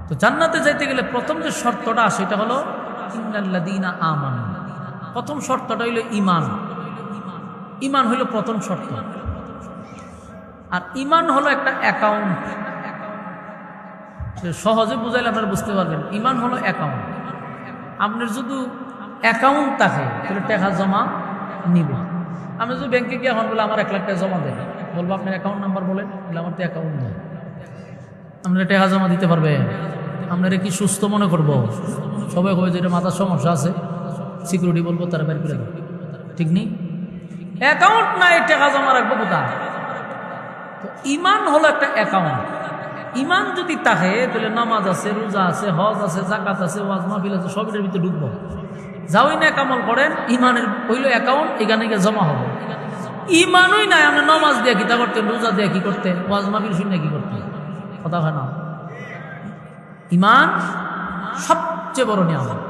তো জান্নাতে যাইতে গেলে প্রথম যে শর্তটা সেটা হলো ইন্নাল্লাযীনা আমানু। প্রথম শর্তটা হইল ঈমান। ঈমান হইল প্রথম শর্ত। আর ঈমান হলো একটা অ্যাকাউন্ট। সহজে বুঝাইলে আপনারা বুঝতে পারবেন। ঈমান হলো অ্যাকাউন্ট। আপনার যদি অ্যাকাউন্ট থাকে তাহলে টাকা জমা নিবে। আমি যদি ব্যাংকে গিয়ে এখন বলে আমার 1 লাখ টাকা জমা দেন, বলবো আপনার অ্যাকাউন্ট নাম্বার বলেন, বলে আমার তো অ্যাকাউন্ট নেই। আপনারা টাকা জমা দিতে পারবেন? আপনারা কি সুস্থ মনে করবো? সবাই কবে যেটা মাথার সমস্যা আছে, সিকিউরিটি বলবো তারা বের করে দেবে, ঠিক নেই? অ্যাকাউন্ট নাই, টাকা জমা রাখবো কোথায়? তো ঈমান হলো একটা অ্যাকাউন্ট। ঈমান যদি থাকে তাহলে নামাজ আছে, রোজা আছে, হজ আছে, যাকাত আছে, ওয়াজ মাহফিল আছে, সবের ভিতরে ঢুকবো। যাওই না কামল করেন, ঈমানের হইলো অ্যাকাউন্ট, এখানে গিয়ে জমা হবে। ঈমানই নাই, আপনি নামাজ দিয়ে কি তা করতেন, রোজা দিয়ে কি করতেন, ওয়াজ মাহফিল শুনে কি করতেন? কথা হয় না। ঈমান সবচেয়ে বড় নিয়ামত।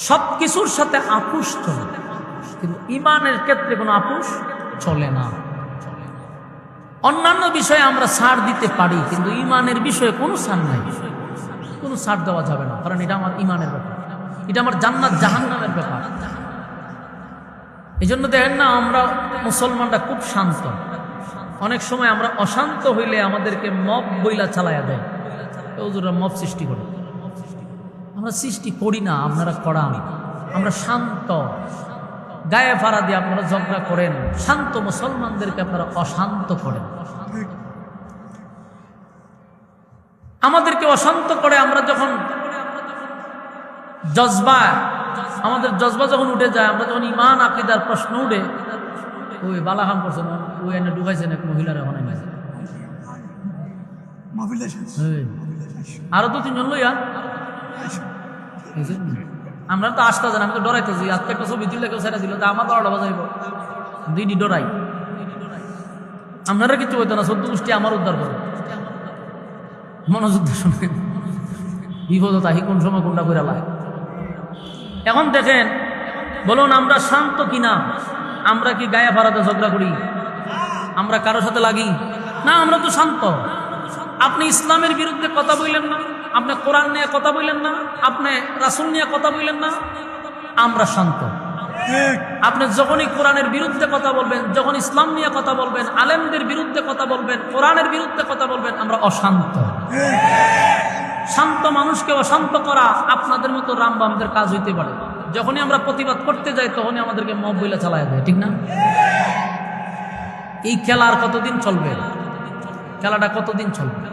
সব কিছুর সাথে আপোষ চলে, কিন্তু ঈমানের ক্ষেত্রে কোনো আপোষ চলে না। অন্যান্য বিষয়ে আমরা ছাড় দিতে পারি, কিন্তু ঈমানের বিষয়ে কোনো ছাড় নাই, কোনো ছাড় দেওয়া যাবে না। কারণ এটা আমার ঈমানের ব্যাপার, এটা আমার জান্নাত জাহান্নামের ব্যাপার। এই জন্য দেখেন না, আমরা মুসলমানরা খুব শান্ত। অনেক সময় আমরা অশান্ত হইলে আমাদেরকে মব বইলা চালাইয়া দেয়, হুজুররা মব সৃষ্টি করে। আমরা সৃষ্টি করি না, আপনারা করান। আমরা শান্ত, গায়ে ফাড়া দিয়ে আপনারা ঝগড়া করেন। শান্ত মুসলমানদেরকে আপনারা অশান্ত করেন, আমাদেরকে অশান্ত করে। আমরা যখন আমাদের জজবা যখন উঠে যায়, আমরা যখন ঈমান আকীদার প্রশ্ন উঠে, ওই বালাহাম করছে না, ওই এনে ঢুকাইছেন এক মহিলার, এখন আরো 2-3 জন লইয়া আমরা তো আসতে জানি। আমি তো ডরাইতেছি, আজকে একটা ছবি দিলে কেউ ছেড়ে দিল, তা আমার 12টা বাজাইব, দিদি ডরাই। আপনারা কিছু হইতো না, 14 গোষ্ঠী আমার উদ্ধার করে। মনোযোগ দিয়ে শুনেন, বিপদ তাহি কোন সময় কোনটা করে লাগে। এখন দেখেন, বলুন আমরা শান্ত কিনা? আমরা কি গায়ে ফাড়াতে ঝগড়া করি? আমরা কারোর সাথে লাগি না, আমরা তো শান্ত। আপনি ইসলামের বিরুদ্ধে কথা বললেন না, আপনি কোরআন নিয়ে কথা বললেন না, আপনি রাসূল নিয়ে কথা বললেন না, আমরা শান্ত। আপনি যখনই কোরআনের বিরুদ্ধে কথা বলবেন, যখন ইসলাম নিয়ে কথা বলবেন, আলেমদের বিরুদ্ধে কথা বলবেন, কোরআনের বিরুদ্ধে কথা বলবেন, আমরা অশান্ত। শান্ত মানুষকে অশান্ত করা আপনাদের মতো রামবামদের কাজ হইতে পারে। যখনই আমরা প্রতিবাদ করতে যাই, তখনই আমাদেরকে মব বইলা চালায় দেয়, ঠিক না? এই খেলা আর কতদিন চলবে? খেলাটা কতদিন চলবে?